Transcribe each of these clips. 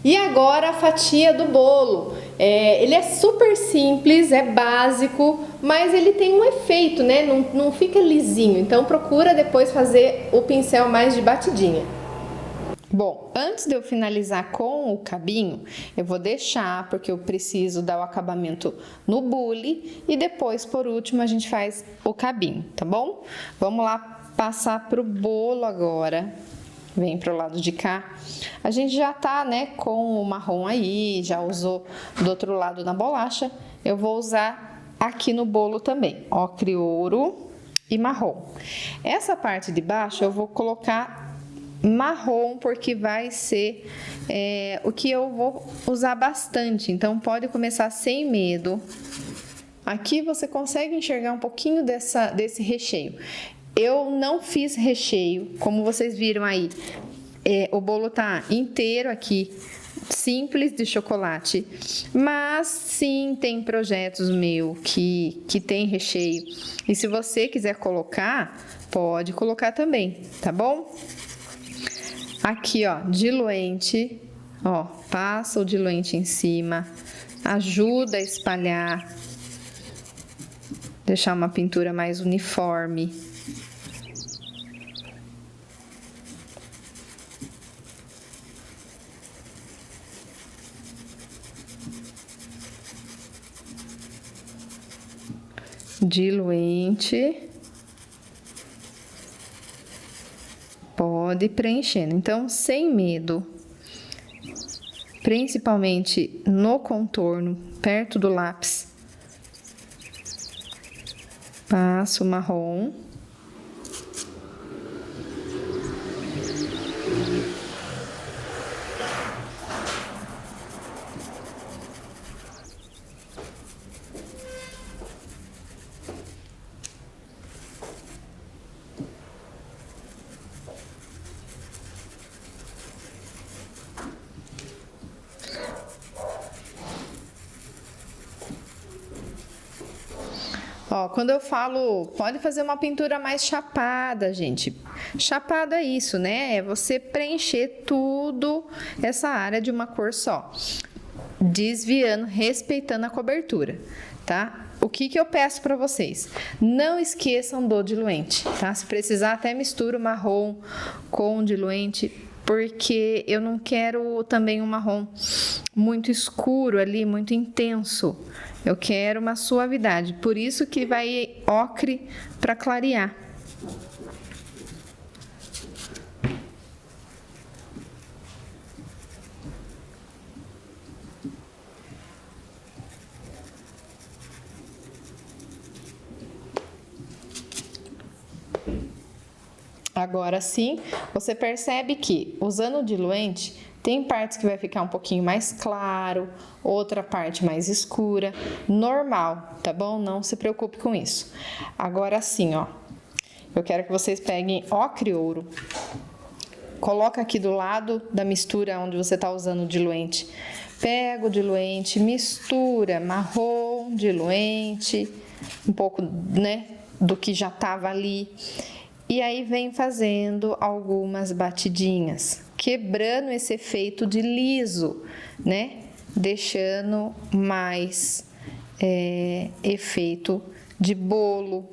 E agora a fatia do bolo. Ele é super simples, é básico, mas ele tem um efeito, né? Não fica lisinho. Então procura depois fazer o pincel mais de batidinha. Bom, antes de eu finalizar com o cabinho, eu vou deixar, porque eu preciso dar o acabamento no bule e depois, por último, a gente faz o cabinho, tá bom? Vamos lá passar pro bolo agora. Vem pro lado de cá. A gente já tá, né, com o marrom aí, já usou do outro lado na bolacha. Eu vou usar aqui no bolo também, ocre ouro e marrom. Essa parte de baixo eu vou colocar marrom, porque vai ser o que eu vou usar bastante, então pode começar sem medo. Aqui você consegue enxergar um pouquinho desse recheio. Eu não fiz recheio, como vocês viram aí, o bolo tá inteiro aqui, simples de chocolate, mas sim tem projetos meu que tem recheio, e se você quiser colocar, pode colocar também, tá bom? Aqui, ó, diluente, ó, passa o diluente em cima, ajuda a espalhar, deixar uma pintura mais uniforme. Diluente. Pode ir preenchendo. Então, sem medo. Principalmente no contorno, perto do lápis. Passo o marrom. Ó, quando eu falo, pode fazer uma pintura mais chapada, gente. Chapada é isso, né? É você preencher tudo essa área de uma cor só. Desviando, respeitando a cobertura, tá? O que eu peço para vocês? Não esqueçam do diluente, tá? Se precisar, até mistura o marrom com o diluente, porque eu não quero também um marrom muito escuro ali, muito intenso. Eu quero uma suavidade, por isso que vai ocre para clarear. Agora sim, você percebe que usando o diluente, tem partes que vai ficar um pouquinho mais claro, outra parte mais escura, normal, tá bom? Não se preocupe com isso. Agora sim, ó, eu quero que vocês peguem ocre ouro, coloca aqui do lado da mistura onde você tá usando o diluente. Pega o diluente, mistura marrom, diluente, um pouco, né, do que já tava ali. E aí vem fazendo algumas batidinhas, quebrando esse efeito de liso, né? Deixando mais efeito de bolo,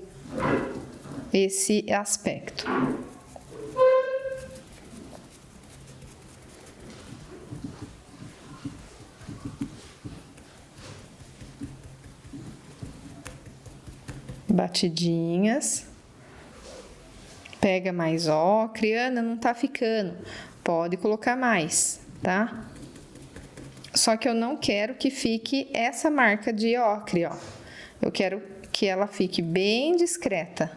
esse aspecto. Batidinhas. Pega mais ocre, Ana, não tá ficando. Pode colocar mais, tá? Só que eu não quero que fique essa marca de ocre, ó. Eu quero que ela fique bem discreta.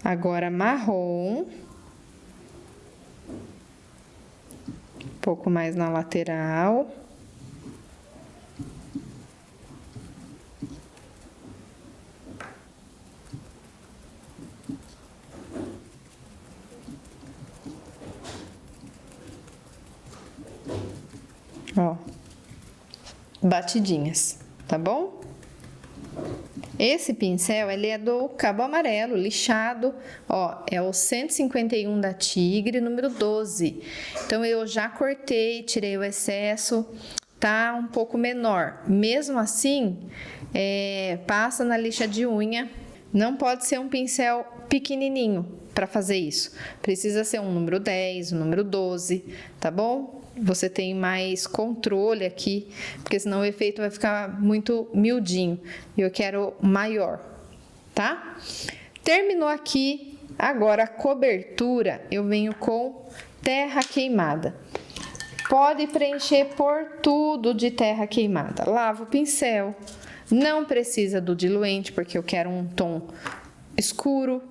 Agora, marrom. Um pouco mais na lateral. Ó, batidinhas, tá bom? Esse pincel, ele é do Cabo Amarelo, lixado, ó, é o 151 da Tigre, número 12. Então, eu já cortei, tirei o excesso, tá um pouco menor. Mesmo assim, passa na lixa de unha. Não pode ser um pincel pequenininho para fazer isso. Precisa ser um número 10, um número 12, tá bom? Você tem mais controle aqui, porque senão o efeito vai ficar muito miudinho. E eu quero maior, tá? Terminou aqui, agora a cobertura, eu venho com terra queimada. Pode preencher por tudo de terra queimada. Lava o pincel, não precisa do diluente, porque eu quero um tom escuro.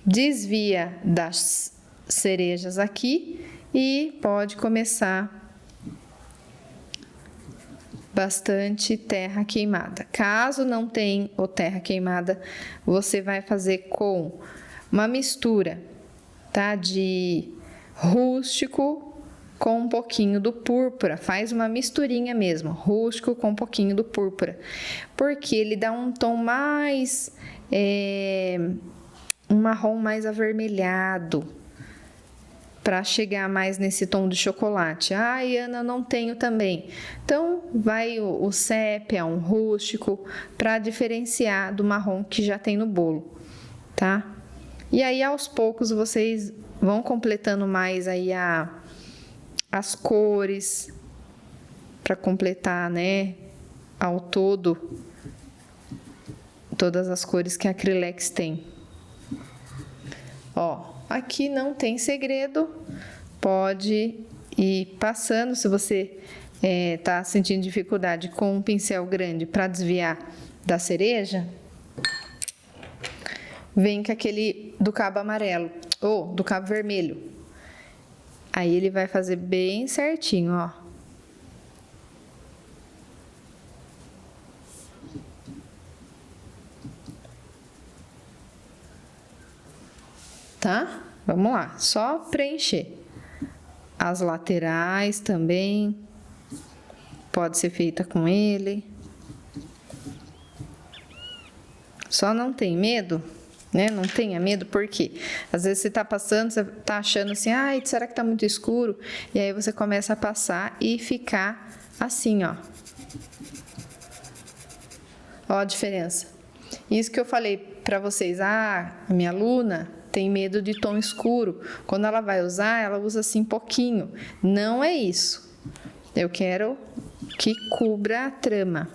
Desvia das cerejas aqui e pode começar bastante terra queimada. Caso não tenha o terra queimada, você vai fazer com uma mistura, tá? De rústico com um pouquinho do púrpura. Faz uma misturinha mesmo, rústico com um pouquinho do púrpura, porque ele dá um tom mais um marrom mais avermelhado, para chegar mais nesse tom de chocolate. Ai, Ana, eu não tenho também. Então, vai o sépia, um rústico, para diferenciar do marrom que já tem no bolo, tá? E aí, aos poucos, vocês vão completando mais aí as cores, para completar, né, ao todo, todas as cores que a Acrylex tem. Ó, aqui não tem segredo, pode ir passando. Se você tá sentindo dificuldade com um pincel grande para desviar da cereja, vem com aquele do cabo amarelo ou do cabo vermelho. Aí ele vai fazer bem certinho, ó. Tá? Vamos lá, só preencher. As laterais também, pode ser feita com ele. Só não tem medo, né? Não tenha medo, porque às vezes você tá passando, você tá achando assim, ai, será que tá muito escuro? E aí você começa a passar e ficar assim, ó. Ó a diferença. Isso que eu falei pra vocês, a minha aluna tem medo de tom escuro. Quando ela vai usar, ela usa assim pouquinho. Não é isso. Eu quero que cubra a trama.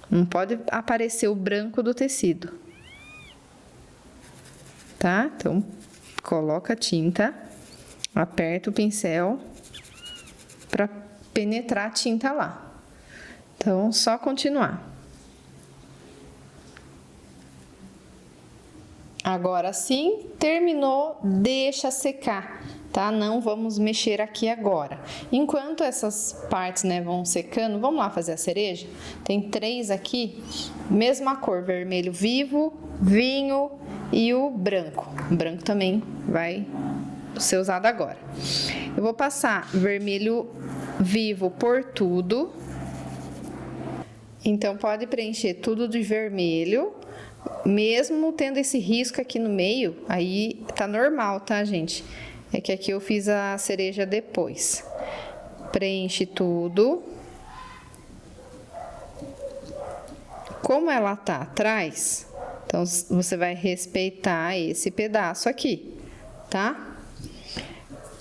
Não pode aparecer o branco do tecido. Tá? Então, coloca a tinta, aperta o pincel para penetrar a tinta lá. Então, só continuar. Agora sim, terminou, deixa secar, tá? Não vamos mexer aqui agora. Enquanto essas partes, né, vão secando, vamos lá fazer a cereja? Tem 3 aqui, mesma cor, vermelho vivo, vinho e o branco. O branco também vai ser usado agora. Eu vou passar vermelho vivo por tudo. Então, pode preencher tudo de vermelho. Mesmo tendo esse risco aqui no meio, aí tá normal, tá, gente? É que aqui eu fiz a cereja depois. Preenche tudo. Como ela tá atrás, então você vai respeitar esse pedaço aqui, tá?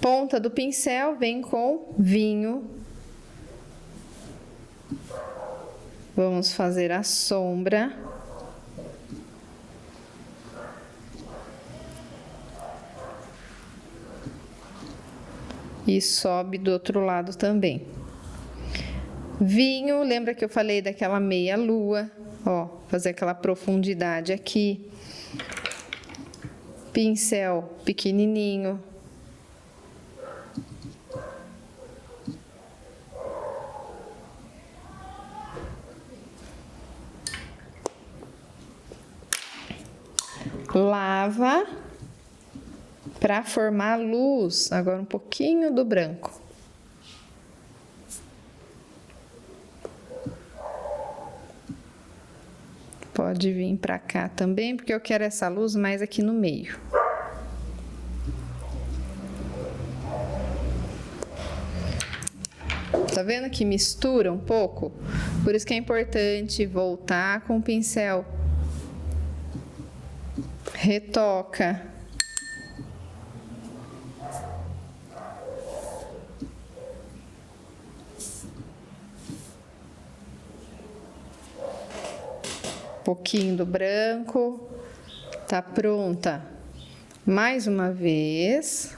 Ponta do pincel vem com vinho. Vamos fazer a sombra. E sobe do outro lado também. Vinho, lembra que eu falei daquela meia lua? Ó, fazer aquela profundidade aqui. Pincel pequenininho. Lava para formar a luz, agora um pouquinho do branco. Pode vir pra cá também, porque eu quero essa luz mais aqui no meio. Tá vendo que mistura um pouco? Por isso que é importante voltar com o pincel. Retoca. Um pouquinho do branco. Tá pronta. Mais uma vez.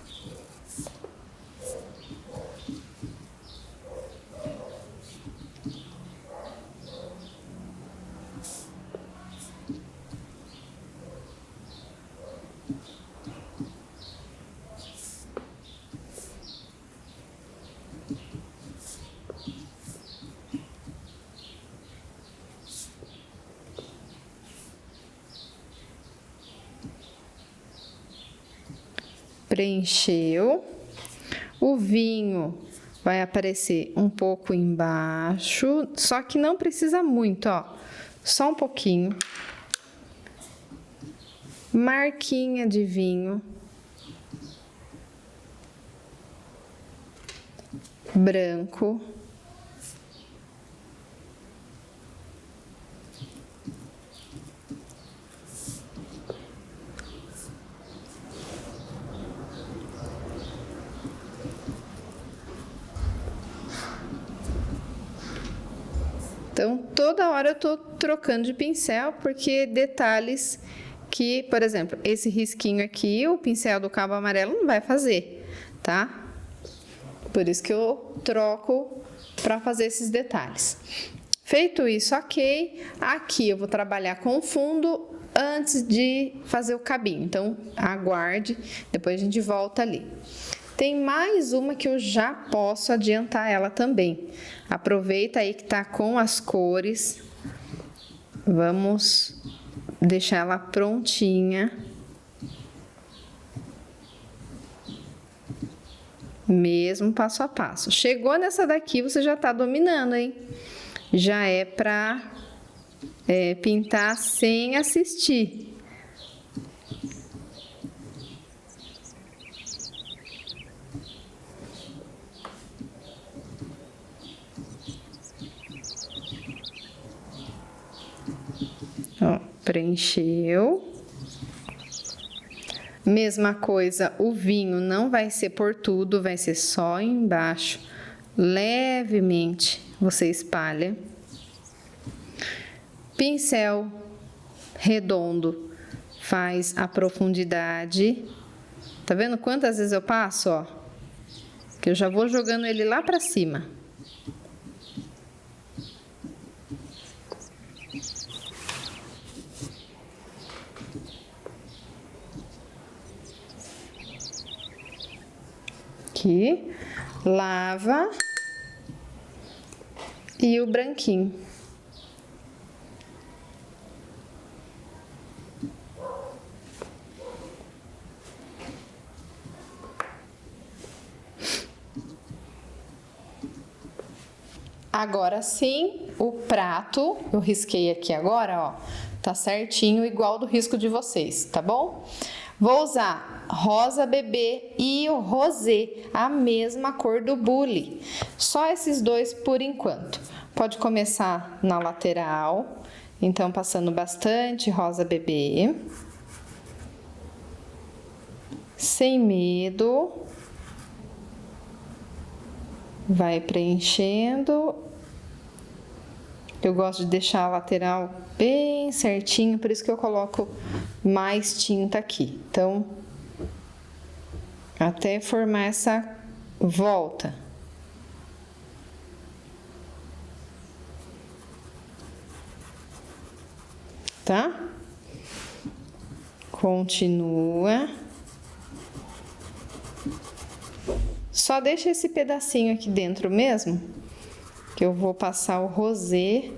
Preencheu. O vinho vai aparecer um pouco embaixo, só que não precisa muito, ó. Só um pouquinho. Marquinha de vinho. Branco. Então, toda hora eu tô trocando de pincel, porque detalhes que, por exemplo, esse risquinho aqui, o pincel do cabo amarelo não vai fazer, tá? Por isso que eu troco para fazer esses detalhes. Feito isso, ok. Aqui eu vou trabalhar com o fundo antes de fazer o cabinho. Então, aguarde, depois a gente volta ali. Tem mais uma que eu já posso adiantar ela também. Aproveita aí que tá com as cores. Vamos deixar ela prontinha. Mesmo passo a passo. Chegou nessa daqui, você já tá dominando, hein? Já é pra pintar sem assistir. Ó, preencheu. Mesma coisa, o vinho não vai ser por tudo, vai ser só embaixo. Levemente você espalha. Pincel redondo faz a profundidade. Tá vendo quantas vezes eu passo, ó? Que eu já vou jogando ele lá pra cima. Aqui, lava e o branquinho. Agora sim, o prato, eu risquei aqui agora, ó, tá certinho, igual do risco de vocês, tá bom? Vou usar rosa bebê e o rosé, a mesma cor do bule. Só esses dois por enquanto. Pode começar na lateral, então passando bastante rosa bebê. Sem medo. Vai preenchendo. Eu gosto de deixar a lateral bem certinho, por isso que eu coloco mais tinta aqui. Então, até formar essa volta. Tá? Continua. Só deixa esse pedacinho aqui dentro mesmo, que eu vou passar o rosé.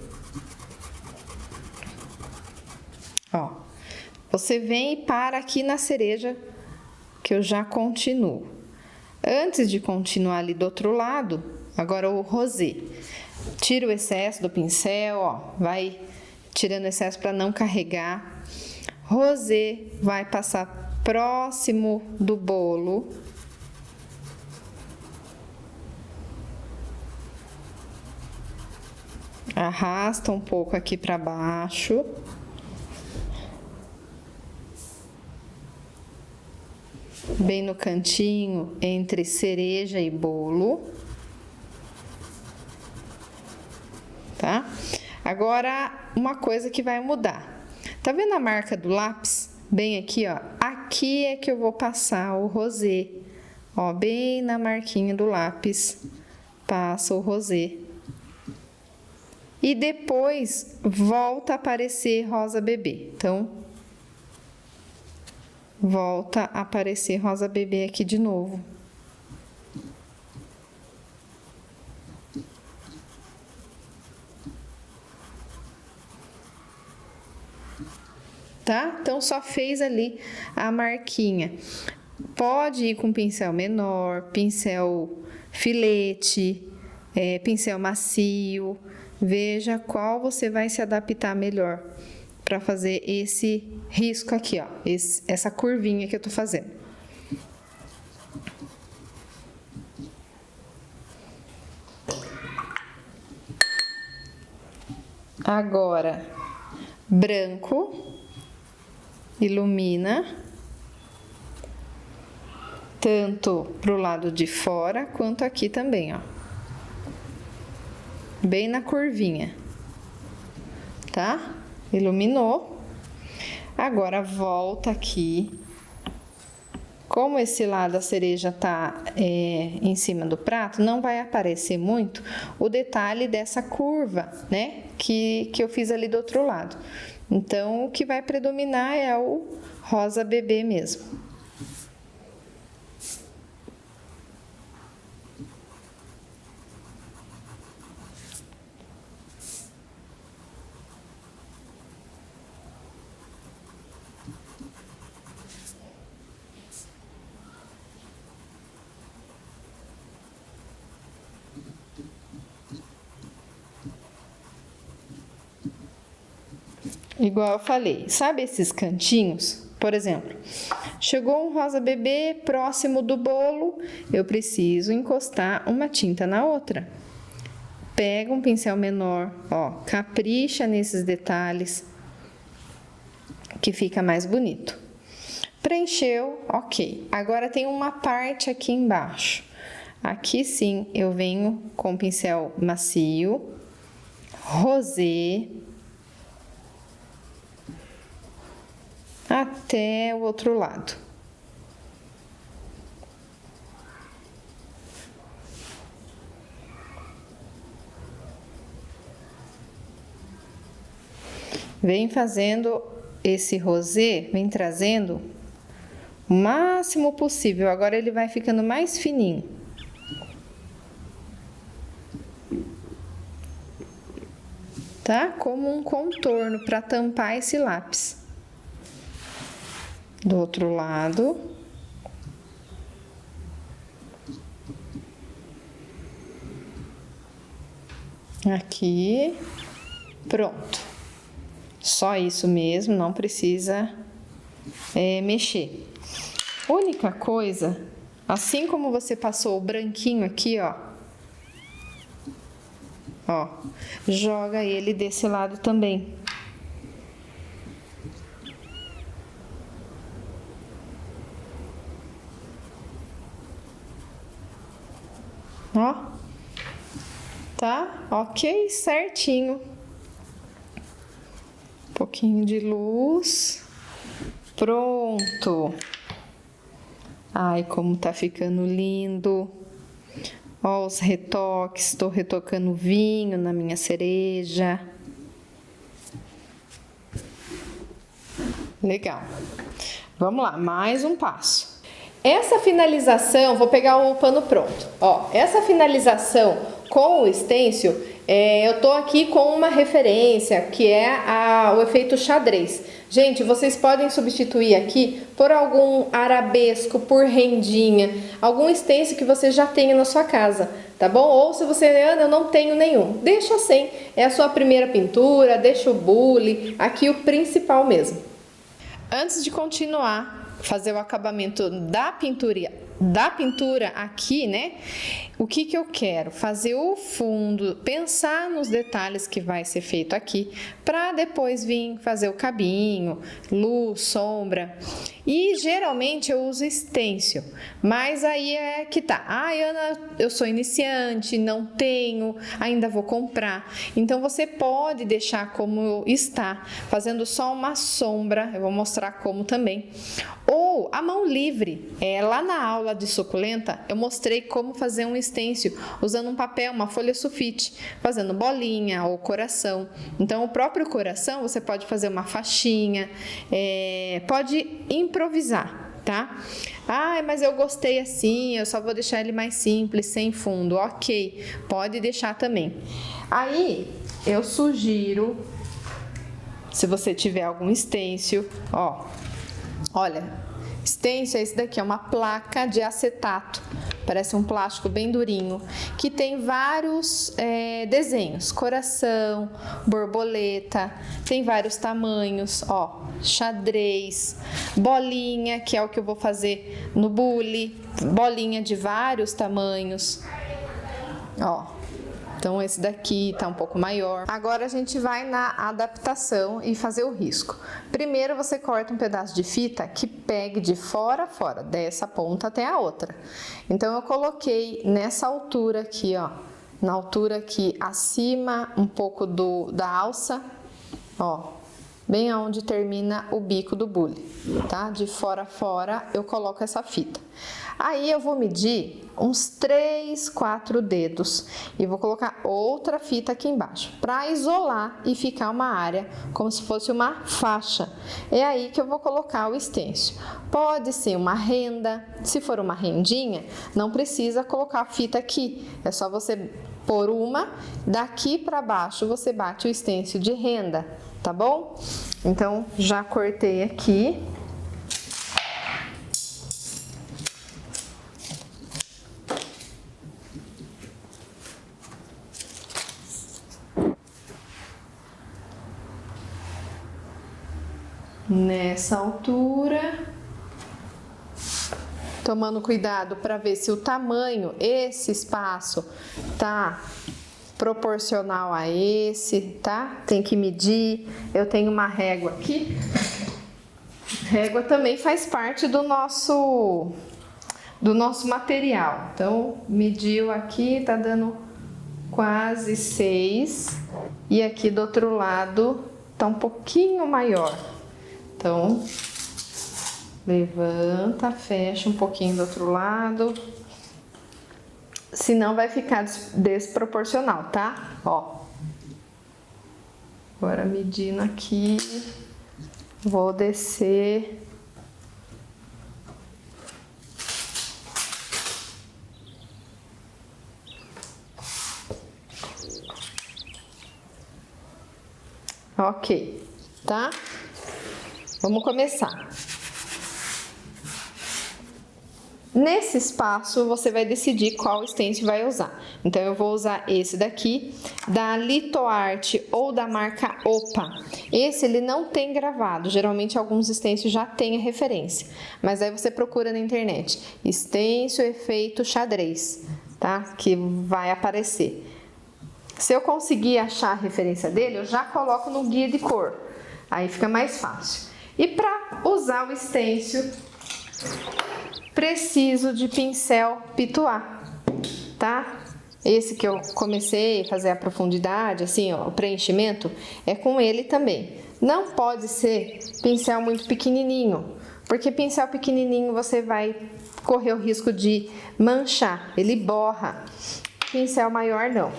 Ó, você vem e para aqui na cereja, que eu já continuo. Antes de continuar ali do outro lado, agora o rosé. Tira o excesso do pincel, ó, vai tirando o excesso para não carregar. Rosé vai passar próximo do bolo. Arrasta um pouco aqui para baixo. Bem no cantinho entre cereja e bolo. Tá? Agora, uma coisa que vai mudar. Tá vendo a marca do lápis? Bem aqui, ó. Aqui é que eu vou passar o rosé. Ó, bem na marquinha do lápis, passa o rosé. E depois volta a aparecer rosa bebê. Então, volta a aparecer rosa bebê aqui de novo. Tá? Então, só fez ali a marquinha. Pode ir com pincel menor, pincel filete, pincel macio. Veja qual você vai se adaptar melhor para fazer esse risco aqui, ó, essa curvinha que eu tô fazendo. Agora, branco, ilumina, tanto pro lado de fora quanto aqui também, ó. Bem na curvinha, tá? Iluminou. Agora, volta aqui. Como esse lado a cereja tá em cima do prato, não vai aparecer muito o detalhe dessa curva, né? Que eu fiz ali do outro lado. Então, o que vai predominar é o rosa bebê mesmo. Igual eu falei, sabe esses cantinhos? Por exemplo, chegou um rosa bebê próximo do bolo, eu preciso encostar uma tinta na outra. Pega um pincel menor, ó, capricha nesses detalhes, que fica mais bonito. Preencheu, ok. Agora tem uma parte aqui embaixo. Aqui sim, eu venho com pincel macio, rosé, até o outro lado. Vem fazendo esse rosé, vem trazendo o máximo possível. Agora ele vai ficando mais fininho. Tá? Como um contorno para tampar esse lápis. Do outro lado. Aqui. Pronto. Só isso mesmo, não precisa mexer. Única coisa, assim como você passou o branquinho aqui, ó. Ó, joga ele desse lado também. Ó, tá? Ok, certinho. Um pouquinho de luz. Pronto. Ai, como tá ficando lindo. Ó os retoques, tô retocando vinho na minha cereja. Legal. Vamos lá, mais um passo. Essa finalização, vou pegar o pano pronto. Ó, essa finalização com o stencil, eu tô aqui com uma referência que é o efeito xadrez. Gente, vocês podem substituir aqui por algum arabesco, por rendinha, algum stencil que você já tenha na sua casa, tá bom? Ou se você, Ana, eu não tenho nenhum, deixa assim, é a sua primeira pintura, deixa o bule, aqui o principal mesmo. Antes de continuar, fazer o acabamento da pintura aqui, né? O que eu quero? Fazer o fundo, pensar nos detalhes que vai ser feito aqui, para depois vir fazer o cabinho, luz, sombra. E geralmente eu uso stencil, mas aí é que tá. Ana, eu sou iniciante, não tenho, ainda vou comprar. Então você pode deixar como está, fazendo só uma sombra, eu vou mostrar como também. Ou a mão livre, lá na aula de suculenta, eu mostrei como fazer um stencil usando um papel, uma folha sulfite, fazendo bolinha ou coração. Então, o próprio coração você pode fazer uma faixinha, pode improvisar, tá? Mas eu gostei assim, eu só vou deixar ele mais simples, sem fundo. Ok, pode deixar também. Aí, eu sugiro, se você tiver algum stencil, olha, stencil é esse daqui, é uma placa de acetato, parece um plástico bem durinho, que tem vários desenhos, coração, borboleta, tem vários tamanhos, xadrez, bolinha, que é o que eu vou fazer no bule, bolinha de vários tamanhos, Então, esse daqui tá um pouco maior. Agora, a gente vai na adaptação e fazer o risco. Primeiro, você corta um pedaço de fita que pegue de fora a fora, dessa ponta até a outra. Então, eu coloquei nessa altura aqui, na altura aqui acima um pouco da alça, bem aonde termina o bico do bule, tá? De fora a fora, eu coloco essa fita. Aí eu vou medir uns 3, 4 dedos e vou colocar outra fita aqui embaixo para isolar e ficar uma área como se fosse uma faixa. É aí que eu vou colocar o stencil. Pode ser uma renda, se for uma rendinha, não precisa colocar a fita aqui, é só você pôr uma, daqui para baixo você bate o stencil de renda, tá bom? Então, já cortei aqui. Nessa altura, tomando cuidado para ver se o tamanho, esse espaço, tá proporcional a esse, tá? Tem que medir. Eu tenho uma régua aqui. Régua também faz parte do nosso material. Então, mediu aqui, tá dando quase 6. E aqui do outro lado tá um pouquinho maior. Então, levanta, fecha um pouquinho do outro lado. Senão vai ficar desproporcional, tá? Agora medindo aqui, vou descer. Ok, tá? Vamos começar. Nesse espaço, você vai decidir qual stencil vai usar. Então, eu vou usar esse daqui, da Litoart ou da marca Opa. Esse, ele não tem gravado. Geralmente, alguns stencils já têm a referência. Mas aí você procura na internet. Stencil efeito xadrez, tá? Que vai aparecer. Se eu conseguir achar a referência dele, eu já coloco no guia de cor. Aí fica mais fácil. E para usar o stencil, preciso de pincel Pituá, tá? Esse que eu comecei a fazer a profundidade, assim, o preenchimento, é com ele também. Não pode ser pincel muito pequenininho, porque pincel pequenininho você vai correr o risco de manchar, ele borra. Pincel maior não.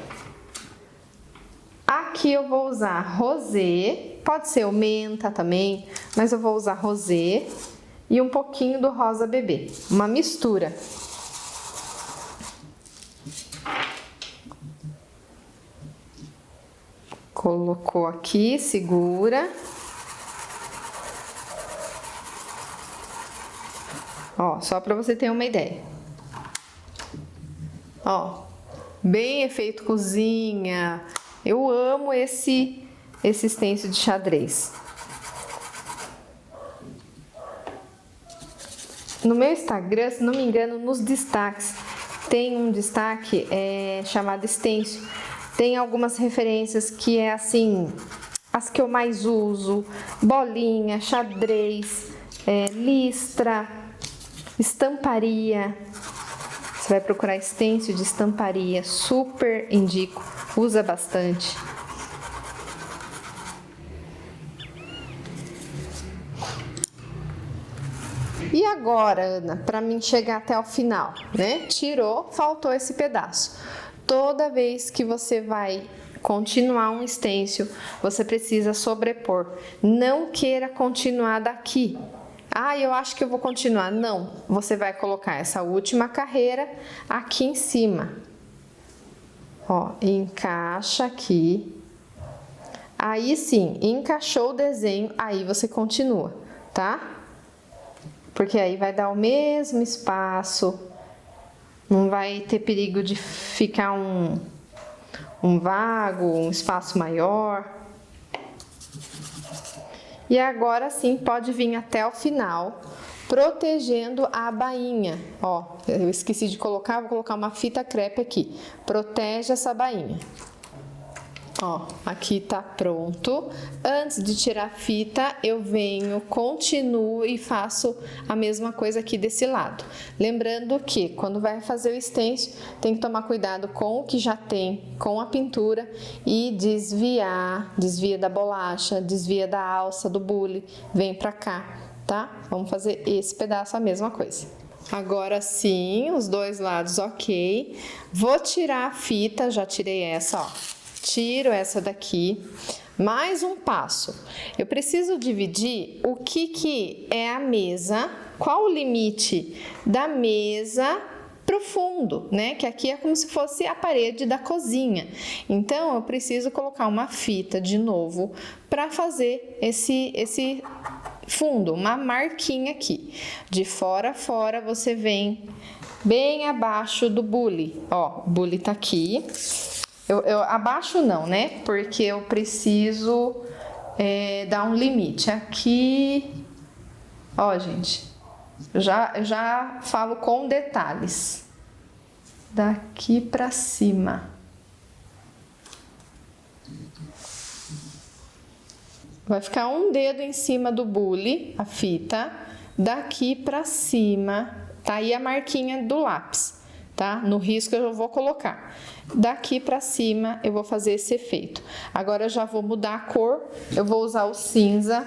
Aqui eu vou usar rosé, pode ser o menta também, mas eu vou usar rosé e um pouquinho do rosa bebê, uma mistura. Colocou aqui, segura. Ó, só para você ter uma ideia. Ó, bem efeito cozinha. Eu amo esse stencil de xadrez. No meu Instagram, se não me engano, nos destaques, tem um destaque chamado stencil. Tem algumas referências que é assim, as que eu mais uso: bolinha, xadrez, listra, estamparia. Você vai procurar stencil de estamparia, super indico, usa bastante. E agora, Ana, para mim chegar até o final, né? Tirou, faltou esse pedaço. Toda vez que você vai continuar um stencil, você precisa sobrepor. Não queira continuar daqui. Ah, eu acho que eu vou continuar. Não, você vai colocar essa última carreira aqui em cima. Ó, encaixa aqui. Aí sim, encaixou o desenho, aí você continua, tá? Porque aí vai dar o mesmo espaço, não vai ter perigo de ficar um vago, um espaço maior. E agora sim pode vir até o final, protegendo a bainha. Ó, eu esqueci de colocar, vou colocar uma fita crepe aqui. Protege essa bainha. Ó, aqui tá pronto. Antes de tirar a fita, eu venho, continuo e faço a mesma coisa aqui desse lado. Lembrando que quando vai fazer o stencil, tem que tomar cuidado com o que já tem, com a pintura, e desvia da bolacha, desvia da alça, do bule, vem pra cá, tá? Vamos fazer esse pedaço a mesma coisa. Agora sim, os dois lados ok. Vou tirar a fita, já tirei essa, ó. Tiro essa daqui, mais um passo. Eu preciso dividir o que é a mesa, qual o limite da mesa pro fundo, né? Que aqui é como se fosse a parede da cozinha. Então, eu preciso colocar uma fita de novo para fazer esse fundo, uma marquinha aqui. De fora a fora, você vem bem abaixo do bule. Ó, o bule tá aqui. Eu abaixo não, né? Porque eu preciso dar um limite. Aqui, ó, gente, eu já falo com detalhes. Daqui pra cima. Vai ficar um dedo em cima do bule, a fita. Daqui pra cima, tá aí a marquinha do lápis. Tá? No risco eu vou colocar. Daqui pra cima eu vou fazer esse efeito. Agora eu já vou mudar a cor. Eu vou usar o cinza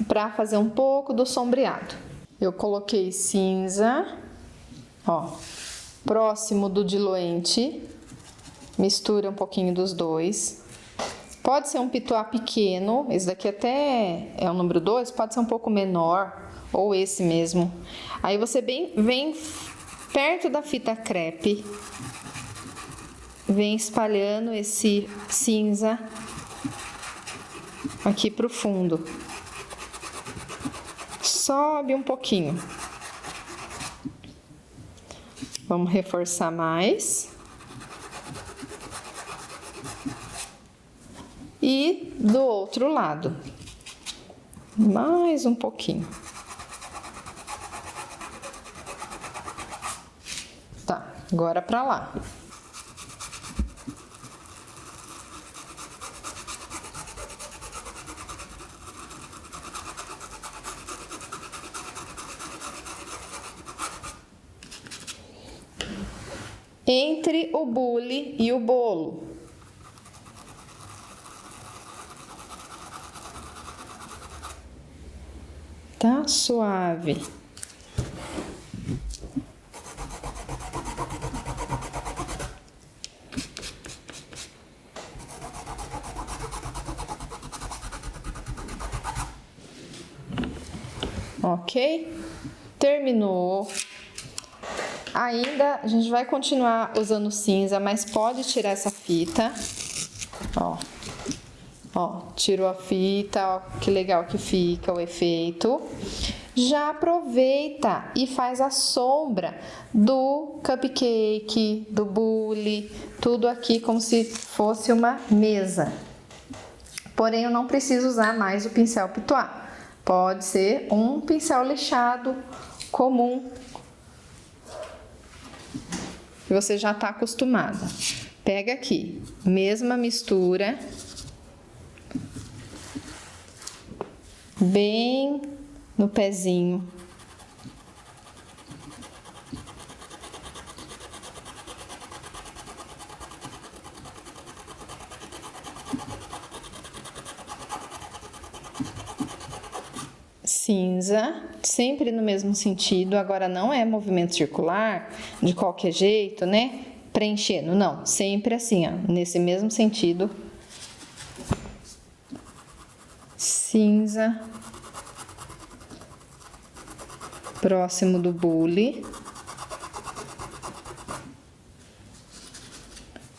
para fazer um pouco do sombreado. Eu coloquei cinza, ó, próximo do diluente. Mistura um pouquinho dos dois. Pode ser um pituá pequeno, esse daqui até é o número 2, pode ser um pouco menor, ou esse mesmo. Aí você vem perto da fita crepe, vem espalhando esse cinza aqui pro fundo. Sobe um pouquinho. Vamos reforçar mais. E do outro lado, mais um pouquinho. Tá, agora pra lá. Entre o bule e o bolo. Tá suave. Ok? Terminou. Ainda a gente vai continuar usando cinza, mas pode tirar essa fita. Ó. Ó, tirou a fita, ó, que legal que fica o efeito. Já aproveita e faz a sombra do cupcake, do bule, tudo aqui como se fosse uma mesa. Porém, eu não preciso usar mais o pincel Pistoia. Pode ser um pincel lixado comum, que você já está acostumada. Pega aqui, mesma mistura, bem no pezinho. Cinza, sempre no mesmo sentido, agora não é movimento circular, de qualquer jeito, né? Preenchendo, não, sempre assim, ó, nesse mesmo sentido. Cinza. Próximo do bule.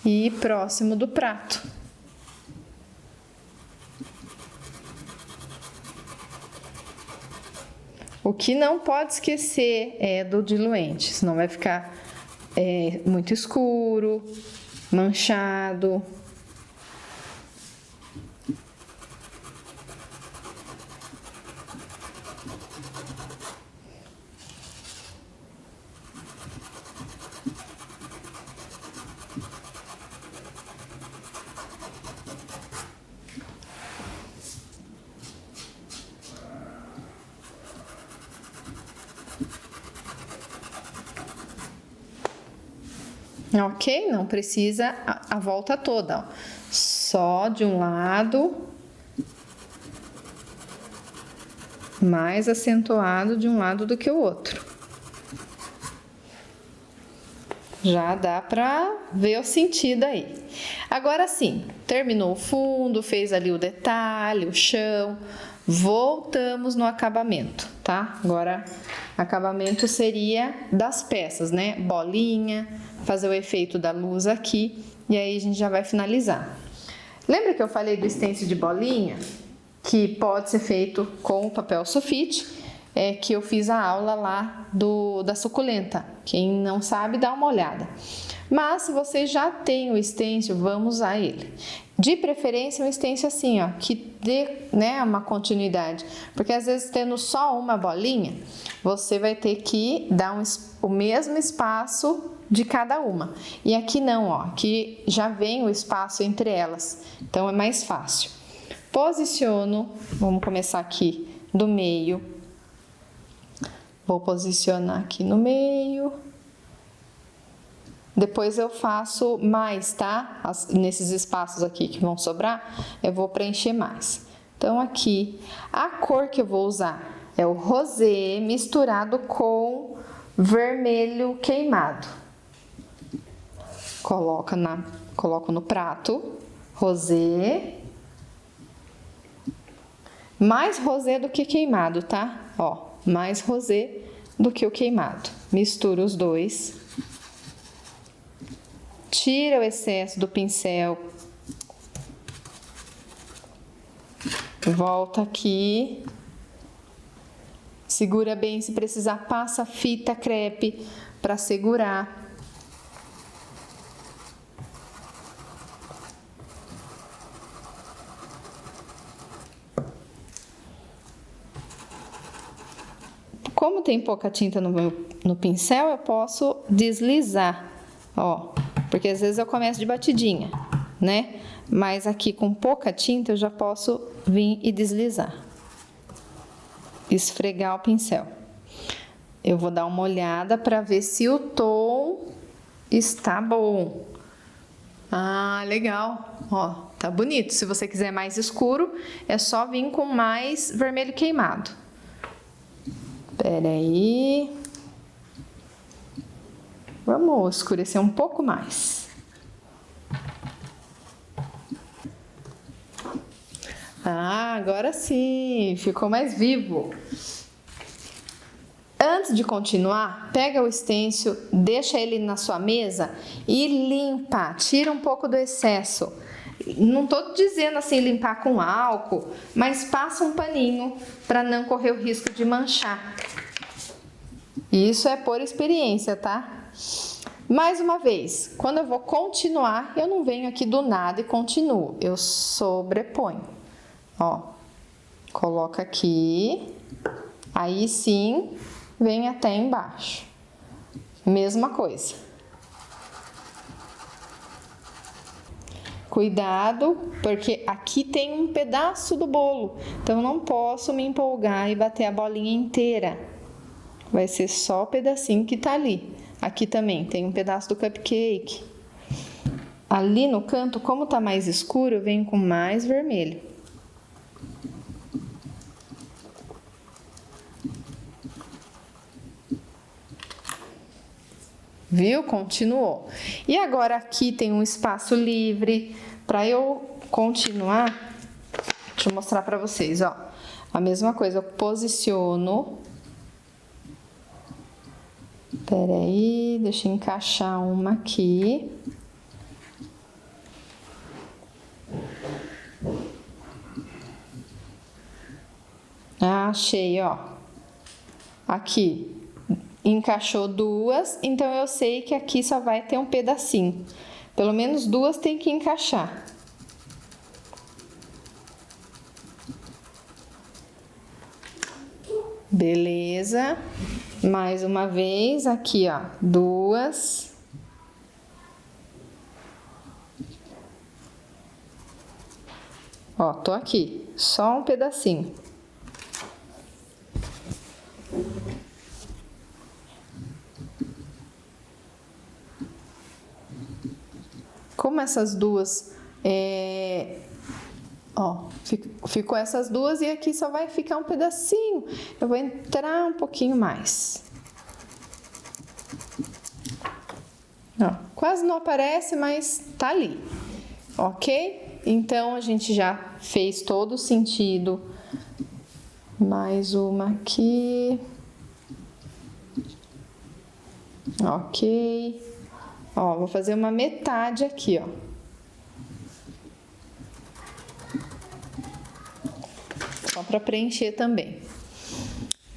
E próximo do prato. O que não pode esquecer é do diluente, senão vai ficar muito escuro, manchado. Ok? Não precisa a volta toda, ó. Só de um lado, mais acentuado de um lado do que o outro. Já dá pra ver o sentido aí. Agora sim, terminou o fundo, fez ali o detalhe, o chão. Voltamos no acabamento, tá? Agora, acabamento seria das peças, né? Bolinha, fazer o efeito da luz aqui e aí a gente já vai finalizar. Lembra que eu falei do stencil de bolinha? Que pode ser feito com papel sulfite, que eu fiz a aula lá da suculenta. Quem não sabe, dá uma olhada. Mas se você já tem o stencil, vamos usar ele. De preferência um stencil assim, ó, que dê, né, uma continuidade. Porque às vezes tendo só uma bolinha, você vai ter que dar o mesmo espaço de cada uma. E aqui não, ó, aqui já vem o espaço entre elas. Então é mais fácil. Posiciono, vamos começar aqui do meio. Vou posicionar aqui no meio. Depois eu faço mais, tá? Nesses espaços aqui que vão sobrar, eu vou preencher mais. Então, aqui, a cor que eu vou usar é o rosé misturado com vermelho queimado. Coloco no prato, rosé. Mais rosé do que queimado, tá? Ó, mais rosé do que o queimado. Misturo os dois. Tira o excesso do pincel. Volta aqui. Segura bem, se precisar, passa fita crepe para segurar. Como tem pouca tinta no pincel, eu posso deslizar, ó. Porque às vezes eu começo de batidinha, né? Mas aqui com pouca tinta eu já posso vir e deslizar. Esfregar o pincel. Eu vou dar uma olhada para ver se o tom está bom. Ah, legal. Ó, tá bonito. Se você quiser mais escuro, é só vir com mais vermelho queimado. Espera aí. Vamos escurecer um pouco mais. Ah, agora sim, ficou mais vivo. Antes de continuar, pega o stencil, deixa ele na sua mesa e limpa, tira um pouco do excesso. Não tô dizendo assim limpar com álcool, mas passa um paninho para não correr o risco de manchar. Isso é por experiência, tá? Mais uma vez, quando eu vou continuar, eu não venho aqui do nada e continuo, eu sobreponho. Ó, coloca aqui, aí sim, vem até embaixo. Mesma coisa. Cuidado, porque aqui tem um pedaço do bolo, então eu não posso me empolgar e bater a bolinha inteira. Vai ser só o pedacinho que tá ali. Aqui também tem um pedaço do cupcake. Ali no canto, como tá mais escuro, eu venho com mais vermelho. Viu? Continuou. E agora aqui tem um espaço livre para eu continuar. Deixa eu mostrar para vocês, ó. A mesma coisa, eu posiciono. Peraí, deixa eu encaixar uma aqui. Ah, achei, ó. Aqui. Encaixou duas, então eu sei que aqui só vai ter um pedacinho. Pelo menos duas tem que encaixar. Beleza. Mais uma vez, aqui, ó, duas. Ó, tô aqui, só um pedacinho. Como essas duas, ó, ficou essas duas e aqui só vai ficar um pedacinho. Eu vou entrar um pouquinho mais. Ó, quase não aparece, mas tá ali, ok? Então, a gente já fez todo o sentido. Mais uma aqui. Ok. Ó, vou fazer uma metade aqui, ó. Só para preencher também.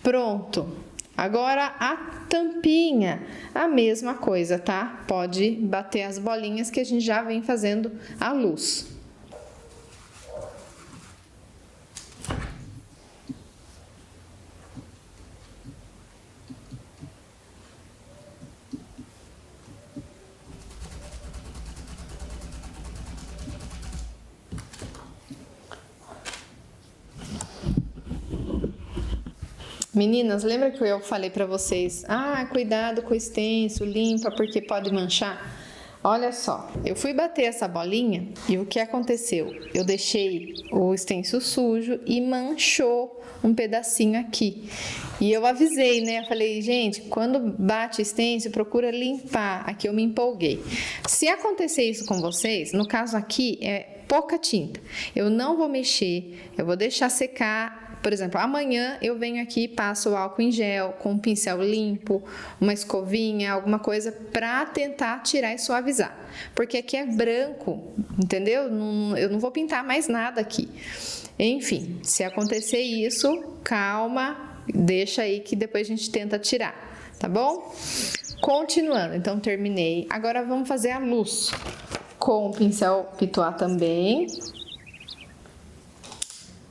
Pronto. Agora a tampinha, a mesma coisa, tá? Pode bater as bolinhas que a gente já vem fazendo à luz. Meninas, lembra que eu falei pra vocês? Ah, cuidado com o extenso, limpa porque pode manchar. Olha só, eu fui bater essa bolinha e o que aconteceu? Eu deixei o extenso sujo e manchou um pedacinho aqui. E eu avisei, né? Eu falei, gente, quando bate extenso, procura limpar. Aqui eu me empolguei. Se acontecer isso com vocês, no caso aqui é pouca tinta. Eu não vou mexer, eu vou deixar secar. Por exemplo, amanhã eu venho aqui e passo o álcool em gel com um pincel limpo, uma escovinha, alguma coisa para tentar tirar e suavizar. Porque aqui é branco, entendeu? Eu não vou pintar mais nada aqui. Enfim, se acontecer isso, calma, deixa aí que depois a gente tenta tirar, tá bom? Continuando, então terminei. Agora vamos fazer a luz com o pincel Pitois também.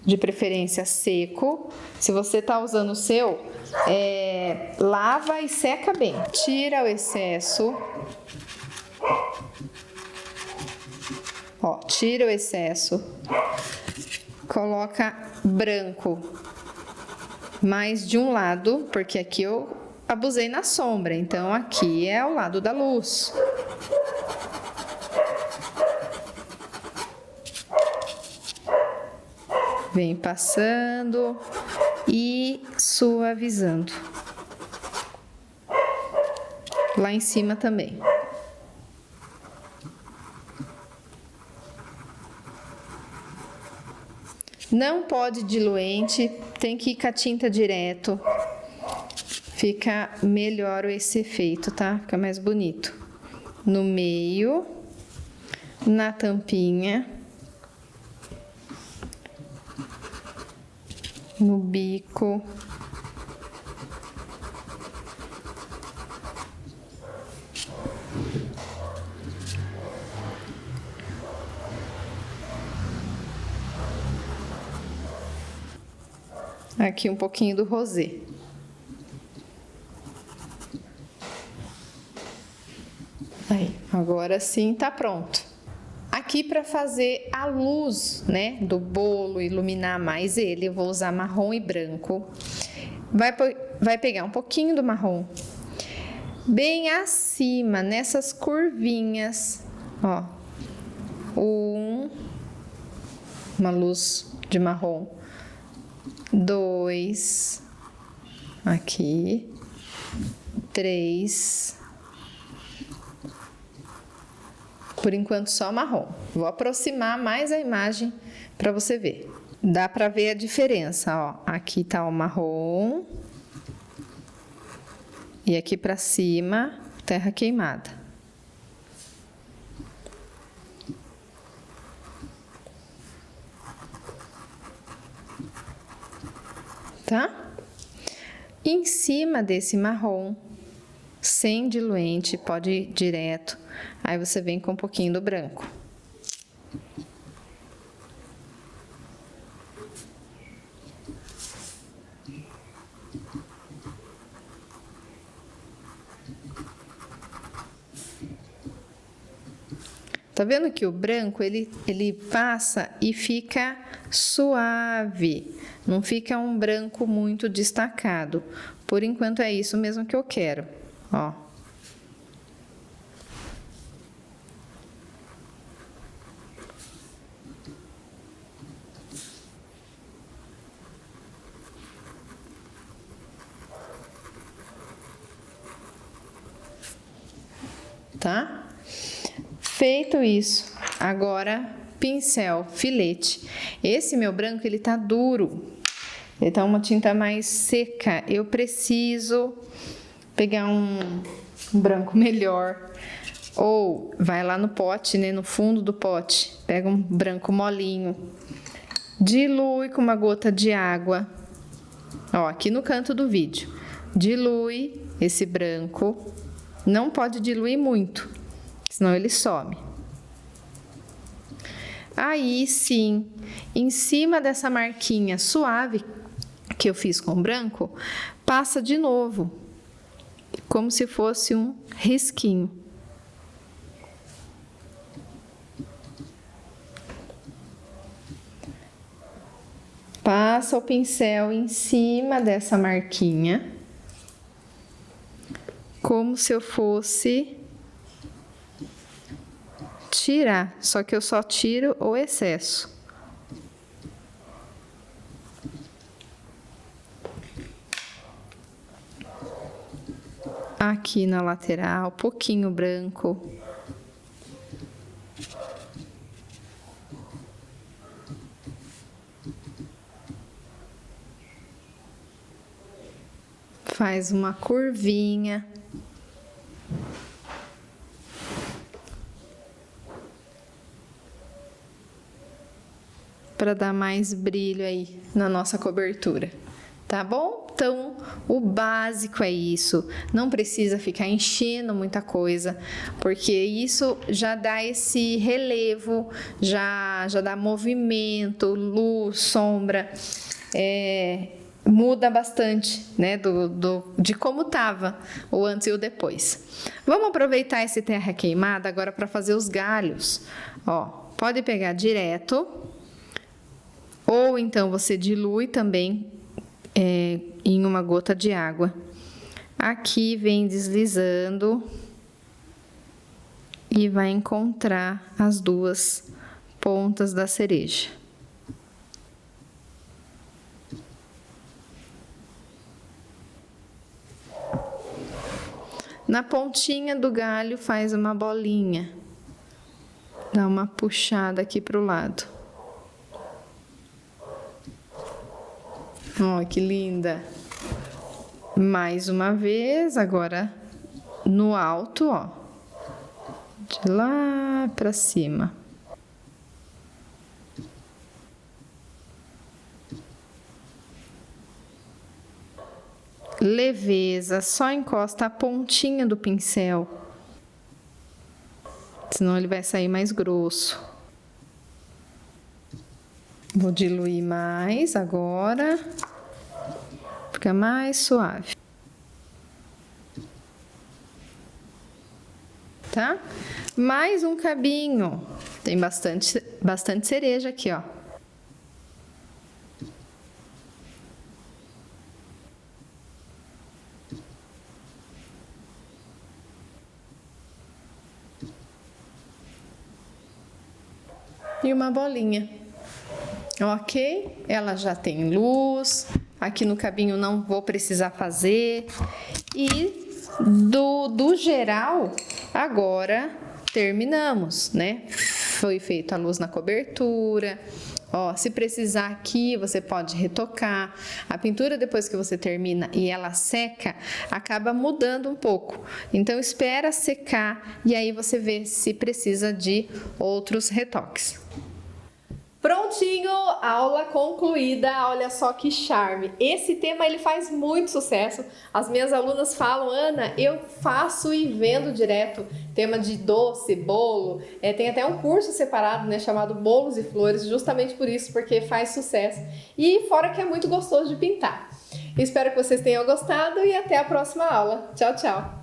De preferência seco. Se você tá usando o seu, lava e seca bem. Tira o excesso. Ó, tira o excesso. Coloca branco mais de um lado, porque aqui eu abusei na sombra, então aqui é o lado da luz. Vem passando e suavizando. Lá em cima também. Não pode diluente, tem que ir com a tinta direto. Fica melhor esse efeito, tá? Fica mais bonito. No meio, na tampinha. no bico. Aqui um pouquinho do rosé. Aí, agora sim tá pronto. Aqui para fazer a luz, né, do bolo, iluminar mais ele, eu vou usar marrom e branco. Vai pegar um pouquinho do marrom, bem acima, nessas curvinhas, ó. Uma luz de marrom. 2, aqui, 3. Por enquanto só marrom. Vou aproximar mais a imagem para você ver. Dá para ver a diferença, ó. Aqui tá o marrom. E aqui para cima, terra queimada. Tá? Em cima desse marrom, sem diluente, pode ir direto. Aí você vem com um pouquinho do branco. Tá vendo que o branco, ele passa e fica suave, não fica um branco muito destacado. Por enquanto é isso mesmo que eu quero, ó. Tá? Feito isso, agora pincel, filete. Esse meu branco, ele tá duro, ele tá uma tinta mais seca. Eu preciso pegar um branco melhor. Ou vai lá no pote, né, no fundo do pote, pega um branco molinho, dilui com uma gota de água, ó, aqui no canto do vídeo. Dilui esse branco, não pode diluir muito, senão ele some. Aí sim, em cima dessa marquinha suave que eu fiz com branco, passa de novo, como se fosse um risquinho. Passa o pincel em cima dessa marquinha, como se eu fosse tirar, só que eu só tiro o excesso. Aqui na lateral, pouquinho branco. Faz uma curvinha. Para dar mais brilho aí na nossa cobertura, tá bom? Então, o básico é isso, não precisa ficar enchendo muita coisa, porque isso já dá esse relevo, já dá movimento, luz, sombra, muda bastante, né, de como tava o antes e o depois. Vamos aproveitar esse terra queimada agora para fazer os galhos, ó, pode pegar direto, ou então você dilui também em uma gota de água. Aqui vem deslizando e vai encontrar as duas pontas da cereja. Na pontinha do galho faz uma bolinha, dá uma puxada aqui para o lado. Ó, que linda! Mais uma vez, agora no alto, ó, de lá para cima. leveza, só encosta a pontinha do pincel, senão ele vai sair mais grosso. Vou diluir mais agora, fica mais suave. Tá? Mais um cabinho, tem bastante cereja aqui, ó. E uma bolinha, ok? Ela já tem luz, aqui no cabinho não vou precisar fazer. E do geral, agora terminamos, né? Foi feita a luz na cobertura. Ó, se precisar aqui, você pode retocar. A pintura, depois que você termina e ela seca, acaba mudando um pouco. Então, espera secar e aí você vê se precisa de outros retoques. Prontinho, aula concluída. Olha só que charme. Esse tema ele faz muito sucesso. As minhas alunas falam: Ana, eu faço e vendo direto. Tema de doce, bolo. Tem até um curso separado, né, chamado Bolos e Flores, justamente por isso, porque faz sucesso. E fora que é muito gostoso de pintar. Espero que vocês tenham gostado e até a próxima aula. Tchau, tchau.